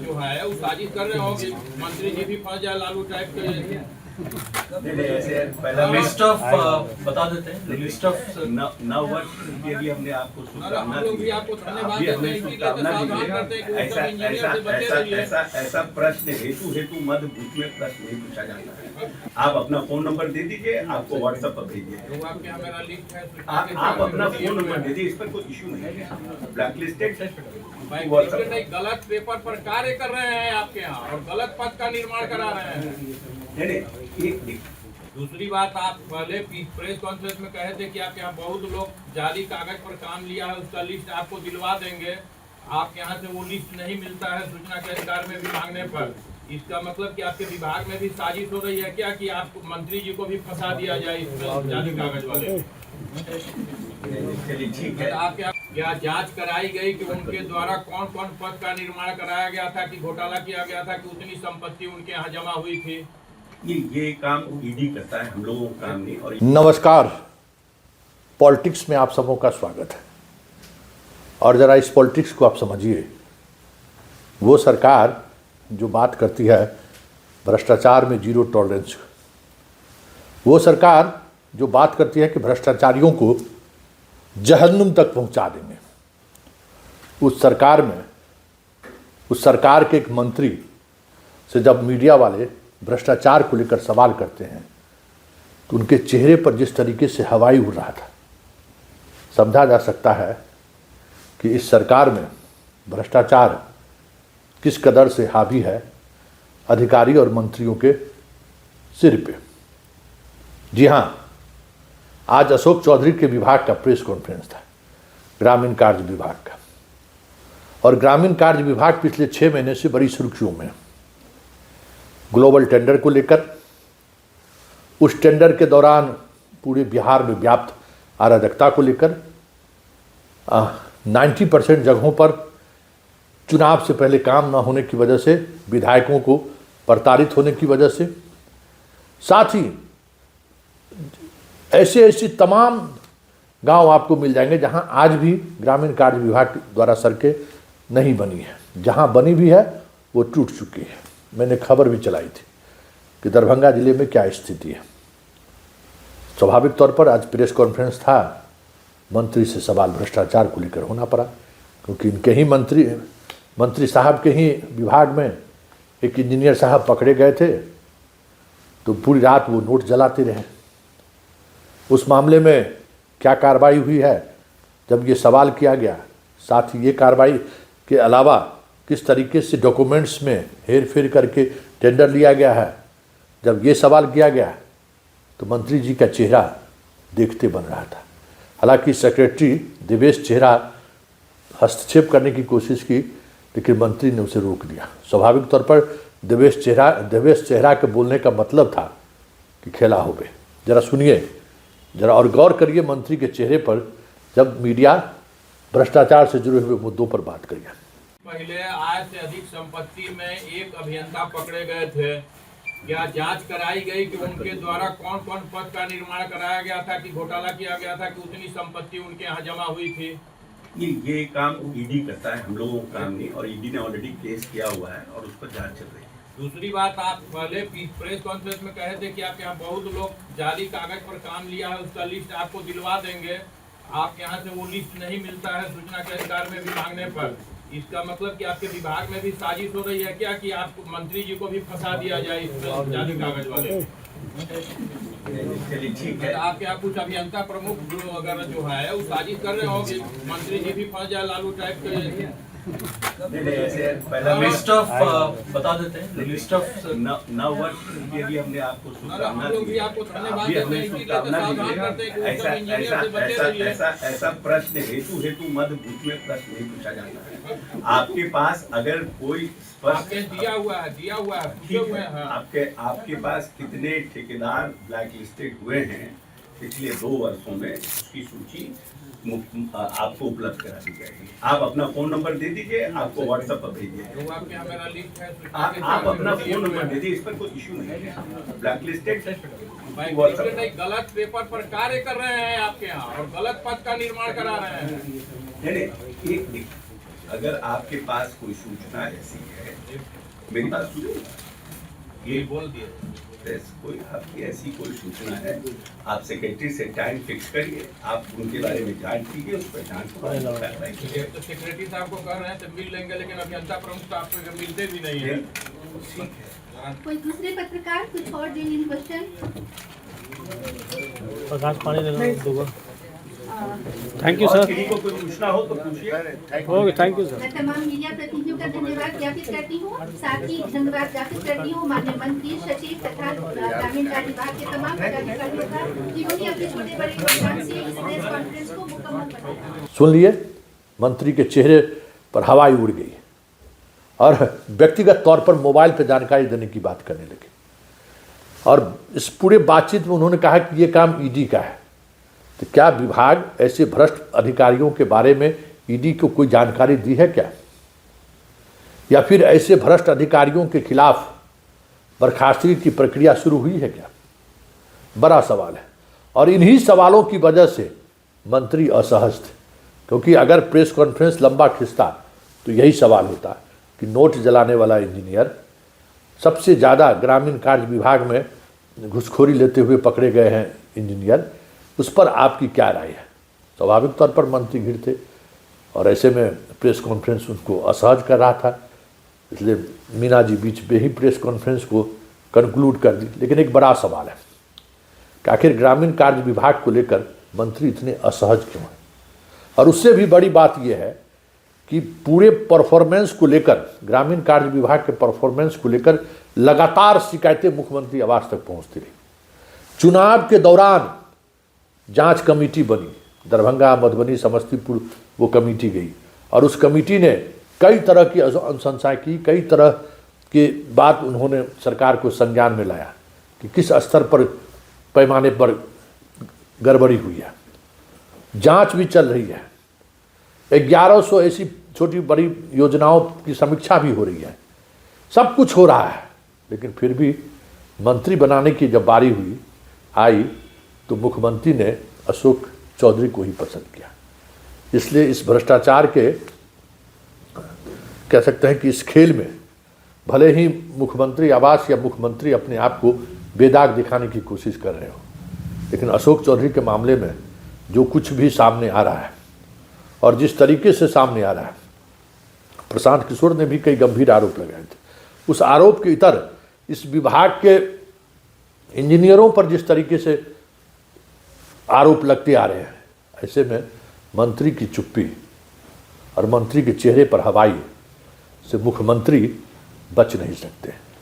जो है वो साजिश कर रहे होंगे, मंत्री जी भी फंस जाए लालू टाइप के। लिस्ट ऑफ बता देते हैं, लिस्ट ऑफ नव वर्ष के लिए हमने आपको शुभकामना दी है। आपको धन्यवाद अभी हमने देते हैं, शुभकामना दी करते हैं कि है। वो सब इंजीनियर से बचे रहिए। ऐसा प्रश्न हेतु मध्य भूत में प्रश्न नहीं पूछा जाता है। आप अपना फोन नंबर दे दीजिए, आपको व्हाट्सएप पर भेजिए। आपके यहाँ मेरा लिंक है, आप अपना फोन नंबर दे दीजिए, इस पर कोई इशू नहीं है। ब्लैकलिस्टेड गलत पेपर पर कार्य कर रहे हैं आपके यहाँ और गलत पद का निर्माण करा रहे हैं। नहीं, दूसरी बात, आप पहले प्रेस कॉन्फ्रेंस में कहे थे कि आपके यहाँ बहुत लोग जाली कागज पर काम लिया है, उसका लिस्ट आपको दिलवा देंगे। आपके यहाँ से वो लिस्ट नहीं मिलता है सूचना के अधिकार में भी मांगने पर। इसका मतलब कि आपके विभाग में भी साजिश हो रही है क्या कि आप मंत्री जी को भी फंसा दिया जाए इस जाली कागज वाले? ठीक है। आपके यहाँ क्या जांच कराई गई कि उनके द्वारा कौन कौन पद का निर्माण कराया गया था, कि घोटाला किया गया था, कि उतनी संपत्ति उनके यहाँ जमा हुई थी? ये काम ईडी करता है, हम लोगों का काम नहीं। और नमस्कार, पॉलिटिक्स में आप सबों का स्वागत है। और ज़रा इस पॉलिटिक्स को आप समझिए। वो सरकार जो बात करती है भ्रष्टाचार में जीरो टॉलरेंस, वो सरकार जो बात करती है कि भ्रष्टाचारियों को जहन्नुम तक पहुंचा देंगे, उस सरकार के एक मंत्री से जब मीडिया वाले भ्रष्टाचार को लेकर सवाल करते हैं तो उनके चेहरे पर जिस तरीके से हवाई उड़ रहा था, समझा जा सकता है कि इस सरकार में भ्रष्टाचार किस कदर से हावी है अधिकारी और मंत्रियों के सिर पे। जी हाँ, आज अशोक चौधरी के विभाग का प्रेस कॉन्फ्रेंस था, ग्रामीण कार्य विभाग का। और ग्रामीण कार्य विभाग पिछले 6 महीने से बड़ी सुर्खियों में, ग्लोबल टेंडर को लेकर। उस टेंडर के दौरान पूरे बिहार में व्याप्त अराजकता को लेकर 90% जगहों पर चुनाव से पहले काम न होने की वजह से, विधायकों को प्रताड़ित होने की वजह से, साथ ही ऐसे तमाम गांव आपको मिल जाएंगे जहां आज भी ग्रामीण कार्य विभाग द्वारा सड़कें नहीं बनी है। जहां बनी भी है वो टूट चुकी है। मैंने खबर भी चलाई थी कि दरभंगा जिले में क्या स्थिति है। स्वाभाविक तौर पर आज प्रेस कॉन्फ्रेंस था, मंत्री से सवाल भ्रष्टाचार को लेकर होना पड़ा, क्योंकि इनके ही मंत्री साहब के ही विभाग में एक इंजीनियर साहब पकड़े गए थे, तो पूरी रात वो नोट जलाते रहे। उस मामले में क्या कार्रवाई हुई है जब ये सवाल किया गया, साथ ही ये कार्रवाई के अलावा किस तरीके से डॉक्यूमेंट्स में हेर फेर करके टेंडर लिया गया है, जब ये सवाल किया गया तो मंत्री जी का चेहरा देखते बन रहा था। हालांकि सेक्रेटरी देवेश चेहरा हस्तक्षेप करने की कोशिश की, लेकिन मंत्री ने उसे रोक दिया। स्वाभाविक तौर पर देवेश चेहरा के बोलने का मतलब था कि खेला हो गए। जरा सुनिए, जरा और गौर करिए मंत्री के चेहरे पर जब मीडिया भ्रष्टाचार से जुड़े हुए मुद्दों पर बात करिए। पहले आय से अधिक संपत्ति में एक अभियंता पकड़े गए थे। क्या जांच कराई गई कि उनके द्वारा कौन कौन पद का निर्माण कराया गया था, कि घोटाला किया गया था, कि उतनी संपत्ति उनके यहाँ जमा हुई थी? ये काम ईडी करता है, हम लोगों का काम नहीं। और ईडी ने ऑलरेडी केस किया हुआ है और उस पर जांच चल रही है। दूसरी बात, आप पहले प्रेस कॉन्फ्रेंस में कहे थे कि आपके यहाँ बहुत लोग जाली कागज पर काम लिया है, उसका लिस्ट आपको दिलवा देंगे। आपके यहाँ से वो लिस्ट नहीं मिलता है सूचना के अधिकार में भी मांगने पर। इसका मतलब कि आपके विभाग में भी साजिश हो रही है क्या कि आप मंत्री जी को भी फंसा दिया जाए इस जाली कागज वाले? ठीक है। आपके यहाँ कुछ अभियंता प्रमुख वगैरह जो है वो साजिश कर रहे होंगे, मंत्री जी भी फंस जाए लालू टाइप के। लिस्ट ऑफ बता देते हैं, लिस्ट ऑफ नव वर्ष के लिए हमने आपको शुभकामना दी है। आपको धन्यवाद अभी हमने शुभकामना दी है। ऐसा प्रश्न हेतु मध्य भूत में प्रश्न नहीं पूछा जाता है। आपके पास अगर कोई दिया हुआ है, आपके पास कितने ठेकेदार ब्लैक लिस्टेड हुए हैं पिछले 2 वर्षों में, उसकी सूची आपको उपलब्ध करा दी जाएगी। आप अपना फोन नंबर दे दीजिए, आपको व्हाट्सएप पर भेजिए। आपके यहाँ मेरा लिंक है, आप अपना फोन नंबर दे दीजिए, इस पर कोई इशू नहीं है। ब्लैकलिस्टेड गलत पेपर पर कार्य कर रहे हैं आपके यहाँ और गलत पद का निर्माण करा रहे हैं। अगर आपके पास कोई सूचना ऐसी है, मेरी बात सुनिए, ये बोल दिए कोई आपकी ऐसी कोई सूचना है, आप सेक्रेटरी से टाइम फिक्स करिए, आप उनके बारे में जांच कीजिए, उस पर जांच कार्रवाई कीजिए। ये तो सेक्रेटरी साहब को कह रहे हैं तो मिल लेंगे, लेकिन अभियंता प्रमुख साहब को मिलते भी नहीं है। कोई दूसरे पत्रकार कुछ और जेन्युइन क्वेश्चन? प्रकाश पानी देना दोगे। थैंक यू और सर। किसी को कोई पूछना हो तो पूछिए। Okay, thank you sir. मैं तमाम मीडिया प्रतिनिधियों का धन्यवाद ज्ञापित करती हूँ। साथ ही धन्यवाद ज्ञापित करती हूँ माननीय मंत्री, सचिव तथा ग्रामीण कार्य विभाग के तमाम पदाधिकारियों का, जिन्होंने अपने छोटे बड़े योगदान से इस प्रेस कॉन्फ्रेंस को मुकम्मल बनाया। सुन लिए, मंत्री के चेहरे पर हवाई उड़ गई और व्यक्तिगत तौर पर मोबाइल पर जानकारी देने की बात करने लगे। और इस पूरे बातचीत में उन्होंने कहा कि ये काम ईडी का है। तो क्या विभाग ऐसे भ्रष्ट अधिकारियों के बारे में ईडी को कोई जानकारी दी है क्या, या फिर ऐसे भ्रष्ट अधिकारियों के खिलाफ बर्खास्तगी की प्रक्रिया शुरू हुई है क्या? बड़ा सवाल है। और इन्हीं सवालों की वजह से मंत्री असहज थे, क्योंकि अगर प्रेस कॉन्फ्रेंस लंबा खिंचता तो यही सवाल होता कि नोट जलाने वाला इंजीनियर, सबसे ज़्यादा ग्रामीण कार्य विभाग में घुसखोरी लेते हुए पकड़े गए हैं इंजीनियर, उस पर आपकी क्या राय है? स्वाभाविक तौर पर मंत्री घिर थे और ऐसे में प्रेस कॉन्फ्रेंस उनको असहज कर रहा था, इसलिए मीना जी बीच में ही प्रेस कॉन्फ्रेंस को कंक्लूड कर दी। लेकिन एक बड़ा सवाल है कि आखिर ग्रामीण कार्य विभाग को लेकर मंत्री इतने असहज क्यों हैं? और उससे भी बड़ी बात यह है कि पूरे परफॉर्मेंस को लेकर, ग्रामीण कार्य विभाग के परफॉर्मेंस को लेकर लगातार शिकायतें मुख्यमंत्री आवास तक पहुंचती रही। चुनाव के दौरान जांच कमेटी बनी, दरभंगा, मधुबनी, समस्तीपुर वो कमेटी गई और उस कमेटी ने कई तरह की अनुशंसाएं की, कई तरह की बात उन्होंने सरकार को संज्ञान में लाया कि किस स्तर पर, पैमाने पर गड़बड़ी हुई है। जांच भी चल रही है, 1100 ऐसी छोटी बड़ी योजनाओं की समीक्षा भी हो रही है, सब कुछ हो रहा है। लेकिन फिर भी मंत्री बनाने की जब बारी आई तो मुख्यमंत्री ने अशोक चौधरी को ही पसंद किया। इसलिए इस भ्रष्टाचार के, कह सकते हैं कि इस खेल में भले ही मुख्यमंत्री आवास या मुख्यमंत्री अपने आप को बेदाग दिखाने की कोशिश कर रहे हो, लेकिन अशोक चौधरी के मामले में जो कुछ भी सामने आ रहा है और जिस तरीके से सामने आ रहा है, प्रशांत किशोर ने भी कई गंभीर आरोप लगाए थे। उस आरोप के इतर इस विभाग के इंजीनियरों पर जिस तरीके से आरोप लगते आ रहे हैं, ऐसे में मंत्री की चुप्पी और मंत्री के चेहरे पर हवाई से मुख्यमंत्री बच नहीं सकते।